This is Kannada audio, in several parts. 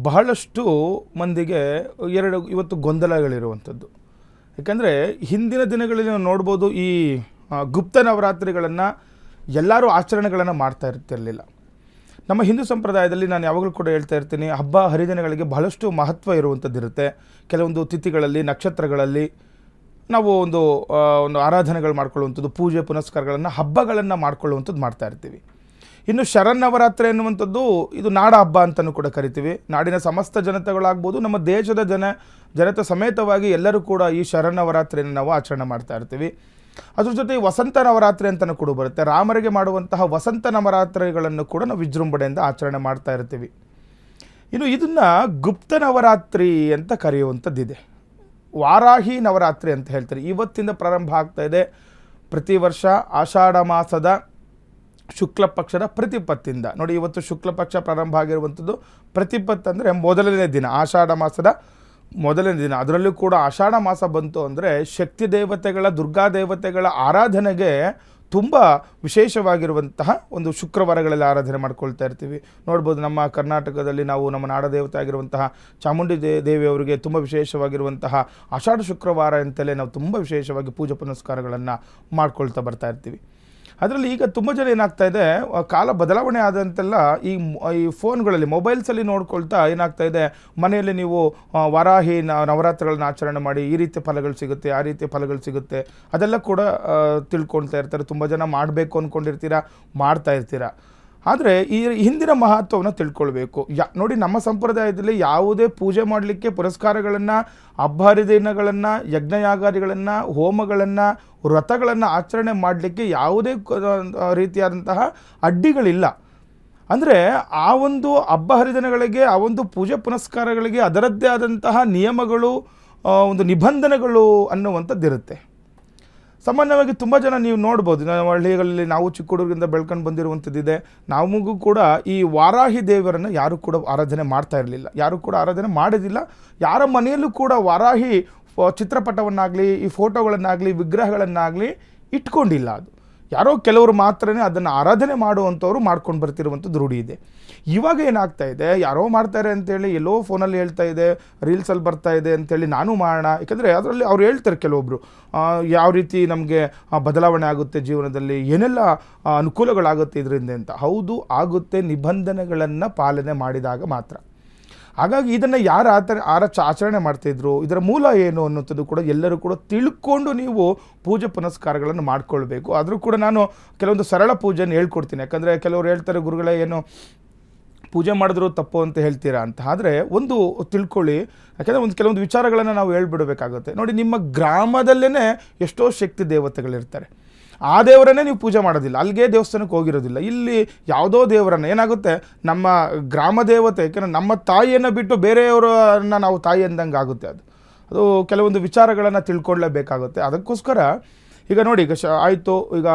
ಬಹಳಷ್ಟು ಮಂದಿಗೆ ಇವತ್ತು ಗೊಂದಲಗಳಿರುವಂಥದ್ದು. ಯಾಕಂದರೆ ಹಿಂದಿನ ದಿನಗಳಲ್ಲಿ ನಾವು ನೋಡ್ಬೋದು, ಈ ಗುಪ್ತ ನವರಾತ್ರಿಗಳನ್ನು ಎಲ್ಲರೂ ಆಚರಣೆಗಳನ್ನು ಮಾಡ್ತಾ ಇರ್ತಿರಲಿಲ್ಲ. ನಮ್ಮ ಹಿಂದೂ ಸಂಪ್ರದಾಯದಲ್ಲಿ ನಾನು ಯಾವಾಗಲೂ ಕೂಡ ಹೇಳ್ತಾ ಇರ್ತೀನಿ, ಹಬ್ಬ ಹರಿದಿನಗಳಿಗೆ ಬಹಳಷ್ಟು ಮಹತ್ವ ಇರುವಂಥದ್ದು ಇರುತ್ತೆ. ಕೆಲವೊಂದು ತಿಥಿಗಳಲ್ಲಿ, ನಕ್ಷತ್ರಗಳಲ್ಲಿ ನಾವು ಒಂದು ಆರಾಧನೆಗಳು ಮಾಡ್ಕೊಳ್ಳುವಂಥದ್ದು, ಪೂಜೆ ಪುನಸ್ಕಾರಗಳನ್ನು, ಹಬ್ಬಗಳನ್ನು ಮಾಡ್ಕೊಳ್ಳುವಂಥದ್ದು ಮಾಡ್ತಾ ಇರ್ತೀವಿ. ಇನ್ನು ಶರನ್ನವರಾತ್ರಿ ಎನ್ನುವಂಥದ್ದು ಇದು ನಾಡ ಹಬ್ಬ ಅಂತಲೂ ಕೂಡ ಕರಿತೀವಿ. ನಾಡಿನ ಸಮಸ್ತ ಜನತೆಗಳಾಗ್ಬೋದು, ನಮ್ಮ ದೇಶದ ಜನತೆ ಸಮೇತವಾಗಿ ಎಲ್ಲರೂ ಕೂಡ ಈ ಶರನ್ನವರಾತ್ರಿಯನ್ನು ನಾವು ಆಚರಣೆ ಮಾಡ್ತಾ ಇರ್ತೀವಿ. ಅದ್ರ ಜೊತೆ ವಸಂತ ನವರಾತ್ರಿ ಅಂತಲೂ ಕೂಡ ಬರುತ್ತೆ. ರಾಮರಿಗೆ ಮಾಡುವಂತಹ ವಸಂತ ನವರಾತ್ರಿಗಳನ್ನು ಕೂಡ ನಾವು ವಿಜೃಂಭಣೆಯಿಂದ ಆಚರಣೆ ಮಾಡ್ತಾ ಇರ್ತೀವಿ. ಇನ್ನು ಇದನ್ನು ಗುಪ್ತ ನವರಾತ್ರಿ ಅಂತ ಕರೆಯುವಂಥದ್ದಿದೆ. ವಾರಾಹಿ ನವರಾತ್ರಿ ಅಂತ ಹೇಳ್ತಾರೆ. ಇವತ್ತಿಂದ ಪ್ರಾರಂಭ ಆಗ್ತಾ ಇದೆ. ಪ್ರತಿ ವರ್ಷ ಆಷಾಢ ಮಾಸದ ಶುಕ್ಲ ಪಕ್ಷದ ಪ್ರತಿಪತ್ತಿಂದ ನೋಡಿ, ಇವತ್ತು ಶುಕ್ಲ ಪಕ್ಷ ಪ್ರಾರಂಭ ಆಗಿರುವಂಥದ್ದು. ಪ್ರತಿಪತ್ತು ಅಂದರೆ ಮೊದಲನೇ ದಿನ, ಆಷಾಢ ಮಾಸದ ಮೊದಲನೇ ದಿನ. ಅದರಲ್ಲೂ ಕೂಡ ಆಷಾಢ ಮಾಸ ಬಂತು ಅಂದರೆ ಶಕ್ತಿ ದೇವತೆಗಳ, ದುರ್ಗಾ ದೇವತೆಗಳ ಆರಾಧನೆಗೆ ತುಂಬ ವಿಶೇಷವಾಗಿರುವಂತಹ ಒಂದು ಶುಕ್ರವಾರಗಳಲ್ಲಿ ಆರಾಧನೆ ಮಾಡ್ಕೊಳ್ತಾ ಇರ್ತೀವಿ. ನೋಡ್ಬೋದು, ನಮ್ಮ ಕರ್ನಾಟಕದಲ್ಲಿ ನಾವು ನಮ್ಮ ನಾಡದೇವತೆ ಆಗಿರುವಂತಹ ಚಾಮುಂಡಿ ದೇವಿಯವರಿಗೆ ತುಂಬ ವಿಶೇಷವಾಗಿರುವಂತಹ ಆಷಾಢ ಶುಕ್ರವಾರ ಅಂತಲೇ ನಾವು ತುಂಬ ವಿಶೇಷವಾಗಿ ಪೂಜೆ ಪುನಸ್ಕಾರಗಳನ್ನು ಮಾಡ್ಕೊಳ್ತಾ ಬರ್ತಾ ಇರ್ತೀವಿ. ಅದರಲ್ಲಿ ಈಗ ತುಂಬ ಜನ ಏನಾಗ್ತಾ ಇದೆ, ಕಾಲ ಬದಲಾವಣೆ ಆದಂತೆಲ್ಲ ಈ ಫೋನ್ಗಳಲ್ಲಿ, ಮೊಬೈಲ್ಸಲ್ಲಿ ನೋಡ್ಕೊಳ್ತಾ ಏನಾಗ್ತಾ ಇದೆ, ಮನೆಯಲ್ಲಿ ನೀವು ವಾರಾಹಿ ನವರಾತ್ರಿಗಳನ್ನ ಆಚರಣೆ ಮಾಡಿ ಈ ರೀತಿ ಫಲಗಳು ಸಿಗುತ್ತೆ, ಆ ರೀತಿ ಫಲಗಳು ಸಿಗುತ್ತೆ, ಅದೆಲ್ಲ ಕೂಡ ತಿಳ್ಕೊಳ್ತಾ ಇರ್ತಾರೆ. ತುಂಬ ಜನ ಮಾಡಬೇಕು ಅಂದ್ಕೊಂಡಿರ್ತೀರ, ಮಾಡ್ತಾ ಇರ್ತೀರ. ಆದರೆ ಈ ಹಿಂದಿನ ಮಹತ್ವವನ್ನು ತಿಳ್ಕೊಳ್ಬೇಕು. ನೋಡಿ, ನಮ್ಮ ಸಂಪ್ರದಾಯದಲ್ಲಿ ಯಾವುದೇ ಪೂಜೆ ಮಾಡಲಿಕ್ಕೆ, ಪುರಸ್ಕಾರಗಳನ್ನು, ಹಬ್ಬ ಹರಿದಿನಗಳನ್ನು, ಯಜ್ಞಯಾಗಾದಿಗಳನ್ನು, ಹೋಮಗಳನ್ನು, ವ್ರತಗಳನ್ನು ಆಚರಣೆ ಮಾಡಲಿಕ್ಕೆ ಯಾವುದೇ ರೀತಿಯಾದಂತಹ ಅಡ್ಡಿಗಳಿಲ್ಲ. ಅಂದರೆ ಆ ಒಂದು ಹಬ್ಬ ಹರಿದಿನಗಳಿಗೆ, ಆ ಒಂದು ಪೂಜೆ ಪುನಸ್ಕಾರಗಳಿಗೆ ಅದರದ್ದೇ ಆದಂತಹ ನಿಯಮಗಳು, ಒಂದು ನಿಬಂಧನೆಗಳು ಅನ್ನುವಂಥದ್ದಿರುತ್ತೆ. ಸಾಮಾನ್ಯವಾಗಿ ತುಂಬ ಜನ ನೀವು ನೋಡ್ಬೋದು, ನಾವು ಹಳ್ಳಿಗಳಲ್ಲಿ ನಾವು ಚಿಕ್ಕ ಹುಡುಗರಿಂದ ಬೆಳ್ಕೊಂಡು ಬಂದಿರುವಂಥದ್ದಿದೆ. ನಮಗೂ ಕೂಡ ಈ ವಾರಾಹಿ ದೇವರನ್ನು ಯಾರೂ ಕೂಡ ಆರಾಧನೆ ಮಾಡ್ತಾ ಇರಲಿಲ್ಲ, ಯಾರೂ ಕೂಡ ಆರಾಧನೆ ಮಾಡೋದಿಲ್ಲ. ಯಾರ ಮನೆಯಲ್ಲೂ ಕೂಡ ವಾರಾಹಿ ಚಿತ್ರಪಟವನ್ನಾಗಲಿ, ಈ ಫೋಟೋಗಳನ್ನಾಗಲಿ, ವಿಗ್ರಹಗಳನ್ನಾಗಲಿ ಇಟ್ಕೊಂಡಿಲ್ಲ. ಅದು ಯಾರೋ ಕೆಲವರು ಮಾತ್ರನೇ ಅದನ್ನು ಆರಾಧನೆ ಮಾಡುವಂಥವ್ರು ಮಾಡ್ಕೊಂಡು ಬರ್ತಿರುವಂಥದ್ದು ರೂಢಿ ಇದೆ. ಇವಾಗ ಏನಾಗ್ತಾ ಇದೆ, ಯಾರೋ ಮಾಡ್ತಾರೆ ಅಂತೇಳಿ ಎಲ್ಲೋ ಫೋನಲ್ಲಿ ಹೇಳ್ತಾ ಇದೆ, ರೀಲ್ಸಲ್ಲಿ ಬರ್ತಾ ಇದೆ ಅಂತೇಳಿ ನಾನು ಮಾಡೋಣ. ಯಾಕಂದರೆ ಅದರಲ್ಲಿ ಅವ್ರು ಹೇಳ್ತಾರೆ ಕೆಲವೊಬ್ಬರು, ಯಾವ ರೀತಿ ನಮಗೆ ಬದಲಾವಣೆ ಆಗುತ್ತೆ ಜೀವನದಲ್ಲಿ, ಏನೆಲ್ಲ ಅನುಕೂಲಗಳಾಗುತ್ತೆ ಇದರಿಂದ ಅಂತ. ಹೌದು, ಆಗುತ್ತೆ, ನಿಬಂಧನೆಗಳನ್ನು ಪಾಲನೆ ಮಾಡಿದಾಗ ಮಾತ್ರ. ಹಾಗಾಗಿ ಇದನ್ನು ಯಾರು ಆಚರಣೆ ಮಾಡ್ತಾಯಿದ್ರು, ಇದರ ಮೂಲ ಏನು ಅನ್ನೋಂಥದ್ದು ಕೂಡ ಎಲ್ಲರೂ ಕೂಡ ತಿಳ್ಕೊಂಡು ನೀವು ಪೂಜೆ ಪುನಸ್ಕಾರಗಳನ್ನು ಮಾಡ್ಕೊಳ್ಬೇಕು. ಆದರೂ ಕೂಡ ನಾನು ಕೆಲವೊಂದು ಸರಳ ಪೂಜೆಯನ್ನು ಹೇಳ್ಕೊಡ್ತೀನಿ. ಯಾಕಂದರೆ ಕೆಲವರು ಹೇಳ್ತಾರೆ, ಗುರುಗಳೇ ಏನು ಪೂಜೆ ಮಾಡಿದ್ರು ತಪ್ಪು ಅಂತ ಹೇಳ್ತೀರಾ ಅಂತ. ಆದರೆ ಒಂದು ತಿಳ್ಕೊಳ್ಳಿ, ಯಾಕೆಂದರೆ ಕೆಲವೊಂದು ವಿಚಾರಗಳನ್ನು ನಾವು ಹೇಳ್ಬಿಡಬೇಕಾಗುತ್ತೆ. ನೋಡಿ, ನಿಮ್ಮ ಗ್ರಾಮದಲ್ಲೇ ಎಷ್ಟೋ ಶಕ್ತಿ ದೇವತೆಗಳಿರ್ತಾರೆ. ಆ ದೇವರನ್ನೇ ನೀವು ಪೂಜೆ ಮಾಡೋದಿಲ್ಲ, ಅಲ್ಲಿಗೆ ದೇವಸ್ಥಾನಕ್ಕೆ ಹೋಗಿರೋದಿಲ್ಲ. ಇಲ್ಲಿ ಯಾವುದೋ ದೇವರನ್ನು ಏನಾಗುತ್ತೆ, ನಮ್ಮ ಗ್ರಾಮ ದೇವತೆ, ಯಾಕೆಂದರೆ ನಮ್ಮ ತಾಯಿಯನ್ನು ಬಿಟ್ಟು ಬೇರೆಯವರನ್ನು ನಾವು ತಾಯಿ ಅಂದಂಗೆ ಆಗುತ್ತೆ. ಅದು ಕೆಲವೊಂದು ವಿಚಾರಗಳನ್ನು ತಿಳ್ಕೊಳ್ಳೇಬೇಕಾಗುತ್ತೆ. ಅದಕ್ಕೋಸ್ಕರ ಈಗ ನೋಡಿ, ಈಗ ಆಯಿತು, ಈಗ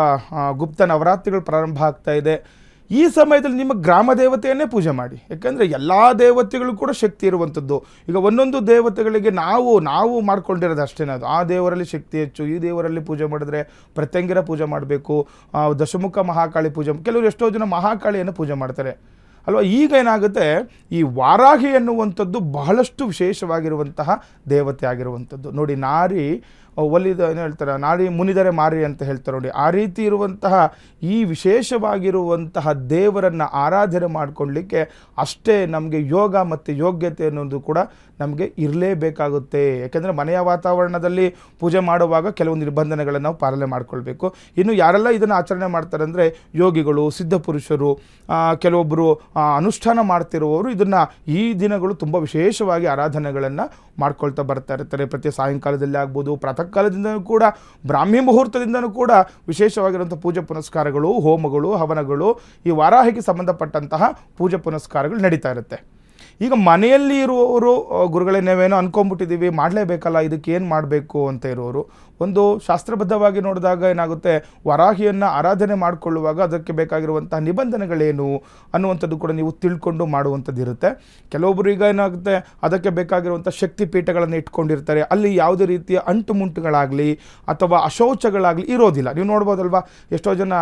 ಗುಪ್ತ ನವರಾತ್ರಿಗಳು ಪ್ರಾರಂಭ ಆಗ್ತಾ ಇದೆ. ಈ ಸಮಯದಲ್ಲಿ ನಿಮ್ಮ ಗ್ರಾಮ ದೇವತೆಯನ್ನೇ ಪೂಜೆ ಮಾಡಿ. ಯಾಕಂದರೆ ಎಲ್ಲ ದೇವತೆಗಳು ಕೂಡ ಶಕ್ತಿ ಇರುವಂಥದ್ದು. ಈಗ ಒಂದೊಂದು ದೇವತೆಗಳಿಗೆ ನಾವು ಮಾಡ್ಕೊಂಡಿರೋದು ಅಷ್ಟೇ. ಅದು ಆ ದೇವರಲ್ಲಿ ಶಕ್ತಿ ಹೆಚ್ಚು, ಈ ದೇವರಲ್ಲಿ ಪೂಜೆ ಮಾಡಿದ್ರೆ ಪ್ರತ್ಯಂಗಿರ ಪೂಜೆ ಮಾಡಬೇಕು, ದಶಮುಖ ಮಹಾಕಾಳಿ ಪೂಜೆ, ಕೆಲವರು ಎಷ್ಟೋ ಜನ ಮಹಾಕಾಳಿಯನ್ನು ಪೂಜೆ ಮಾಡ್ತಾರೆ ಅಲ್ವಾ. ಈಗ ಏನಾಗುತ್ತೆ, ಈ ವಾರಾಹಿ ಎನ್ನುವಂಥದ್ದು ಬಹಳಷ್ಟು ವಿಶೇಷವಾಗಿರುವಂತಹ ದೇವತೆ ಆಗಿರುವಂಥದ್ದು. ನೋಡಿ, ನಾರಿ ಒಲಿದ ಏನು ಹೇಳ್ತಾರೆ, ನಾರಿ ಮುನಿದರೆ ಮಾರಿ ಅಂತ ಹೇಳ್ತಾರೆ ನೋಡಿ. ಆ ರೀತಿ ಇರುವಂತಹ ಈ ವಿಶೇಷವಾಗಿರುವಂತಹ ದೇವರನ್ನು ಆರಾಧನೆ ಮಾಡಿಕೊಳ್ಳಲಿಕ್ಕೆ ಅಷ್ಟೇ ನಮಗೆ ಯೋಗ ಮತ್ತು ಯೋಗ್ಯತೆ ಅನ್ನೋದು ಕೂಡ ನಮಗೆ ಇರಲೇಬೇಕಾಗುತ್ತೆ. ಯಾಕೆಂದರೆ ಮನೆಯ ವಾತಾವರಣದಲ್ಲಿ ಪೂಜೆ ಮಾಡುವಾಗ ಕೆಲವೊಂದು ನಿಬಂಧನೆಗಳನ್ನು ನಾವು ಪಾಲನೆ ಮಾಡಿಕೊಳ್ಬೇಕು. ಇನ್ನು ಯಾರೆಲ್ಲ ಇದನ್ನು ಆಚರಣೆ ಮಾಡ್ತಾರೆ ಅಂದರೆ ಯೋಗಿಗಳು, ಸಿದ್ಧಪುರುಷರು, ಕೆಲವೊಬ್ಬರು ಅನುಷ್ಠಾನ ಮಾಡ್ತಿರುವವರು ಇದನ್ನು ಈ ದಿನಗಳು ತುಂಬ ವಿಶೇಷವಾಗಿ ಆರಾಧನೆಗಳನ್ನು ಮಾಡ್ಕೊಳ್ತಾ ಬರ್ತಾ ಇರ್ತಾರೆ. ಪ್ರತಿ ಸಾಯಂಕಾಲದಲ್ಲಿ ಆಗ್ಬೋದು, ಪ್ರಾತಃ ಕಾಲದಿಂದನೂ ಕೂಡ, ಬ್ರಾಹ್ಮಿ ಮುಹೂರ್ತದಿಂದನೂ ಕೂಡ ವಿಶೇಷವಾಗಿರುವಂಥ ಪೂಜೆ ಪುನಸ್ಕಾರಗಳು, ಹೋಮಗಳು, ಹವನಗಳು, ಈ ವಾರಾಹಿಗೆ ಸಂಬಂಧಪಟ್ಟಂತಹ ಪೂಜೆ ಪುನಸ್ಕಾರಗಳು ನಡೀತಾ ಇರುತ್ತೆ. ಈಗ ಮನೆಯಲ್ಲಿ ಇರುವವರು, ಗುರುಗಳೇ ನಾವೇನೋ ಅಂದ್ಕೊಂಡ್ಬಿಟ್ಟಿದ್ದೀವಿ, ಮಾಡಲೇಬೇಕಲ್ಲ, ಇದಕ್ಕೆ ಏನು ಮಾಡಬೇಕು ಅಂತ ಇರೋರು, ಒಂದು ಶಾಸ್ತ್ರಬದ್ಧವಾಗಿ ನೋಡಿದಾಗ ಏನಾಗುತ್ತೆ, ವರಾಹಿಯನ್ನು ಆರಾಧನೆ ಮಾಡಿಕೊಳ್ಳುವಾಗ ಅದಕ್ಕೆ ಬೇಕಾಗಿರುವಂತಹ ನಿಬಂಧನೆಗಳೇನು ಅನ್ನುವಂಥದ್ದು ಕೂಡ ನೀವು ತಿಳ್ಕೊಂಡು ಮಾಡುವಂಥದ್ದು ಇರುತ್ತೆ. ಕೆಲವೊಬ್ಬರು ಈಗ ಏನಾಗುತ್ತೆ, ಅದಕ್ಕೆ ಬೇಕಾಗಿರುವಂಥ ಶಕ್ತಿ ಪೀಠಗಳನ್ನು ಇಟ್ಕೊಂಡಿರ್ತಾರೆ, ಅಲ್ಲಿ ಯಾವುದೇ ರೀತಿಯ ಅಂಟು ಮುಂಟುಗಳಾಗಲಿ ಅಥವಾ ಅಶೌಚಗಳಾಗಲಿ ಇರೋದಿಲ್ಲ. ನೀವು ನೋಡ್ಬೋದಲ್ವಾ, ಎಷ್ಟೋ ಜನ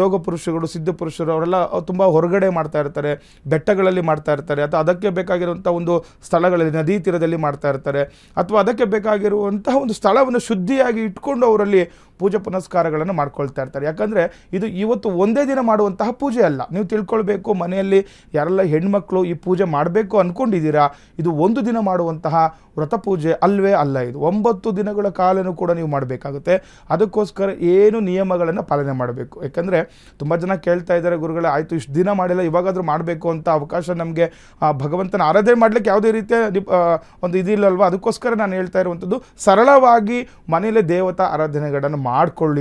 ಯೋಗ ಪುರುಷರು, ಸಿದ್ಧ ಪುರುಷರು ಅವರೆಲ್ಲ ತುಂಬ ಹೊರಗಡೆ ಮಾಡ್ತಾ ಇರ್ತಾರೆ, ಬೆಟ್ಟಗಳಲ್ಲಿ ಮಾಡ್ತಾ ಇರ್ತಾರೆ, ಅಥವಾ ಅದಕ್ಕೆ ಬೇಕಾಗಿರುವಂಥ ಒಂದು ಸ್ಥಳಗಳಲ್ಲಿ ನದಿ ತೀರದಲ್ಲಿ ಮಾಡ್ತಾ ಇರ್ತಾರೆ, ಅಥವಾ ಅದಕ್ಕೆ ಬೇಕಾಗಿರುವಂತಹ ಒಂದು ಸ್ಥಳವನ್ನು ಶುದ್ಧಿಯಾಗಿ ಇಟ್ಕೊಂಡು ಅವರಲ್ಲಿ ಪೂಜೆ ಪುನಸ್ಕಾರಗಳನ್ನು ಮಾಡ್ಕೊಳ್ತಾ ಇರ್ತಾರೆ. ಯಾಕಂದರೆ ಇದು ಇವತ್ತು ಒಂದೇ ದಿನ ಮಾಡುವಂತಹ ಪೂಜೆ ಅಲ್ಲ. ನೀವು ತಿಳ್ಕೊಳ್ಬೇಕು, ಮನೆಯಲ್ಲಿ ಯಾರೆಲ್ಲ ಹೆಣ್ಮಕ್ಳು ಈ ಪೂಜೆ ಮಾಡಬೇಕು ಅಂದ್ಕೊಂಡಿದ್ದೀರಾ, ಇದು ಒಂದು ದಿನ ಮಾಡುವಂತಹ ವ್ರತ ಪೂಜೆ ಅಲ್ವೇ ಅಲ್ಲ. ಇದು 9 ದಿನಗಳ ಕಾಲನೂ ಕೂಡ ನೀವು ಮಾಡಬೇಕಾಗುತ್ತೆ. ಅದಕ್ಕೋಸ್ಕರ ಏನು ನಿಯಮಗಳನ್ನು ಪಾಲನೆ ಮಾಡಬೇಕು. ಯಾಕಂದರೆ ತುಂಬ ಜನ ಕೇಳ್ತಾ ಇದ್ದಾರೆ, ಗುರುಗಳೇ ಆಯಿತು ಇಷ್ಟು ದಿನ ಮಾಡಿಲ್ಲ, ಇವಾಗಾದರೂ ಮಾಡಬೇಕು ಅಂತ ಅವಕಾಶ ನಮಗೆ ಭಗವಂತನ ಆರಾಧನೆ ಮಾಡಲಿಕ್ಕೆ ಯಾವುದೇ ರೀತಿಯ ಒಂದು ಇದಿಲ್ಲಲ್ವ. ಅದಕ್ಕೋಸ್ಕರ ನಾನು ಹೇಳ್ತಾ ಇರುವಂಥದ್ದು, ಸರಳವಾಗಿ ಮನೆಯಲ್ಲೇ ದೇವತಾ ಆರಾಧನೆಗಳನ್ನು ಮಾಡಿಕೊಳ್ಳಿ.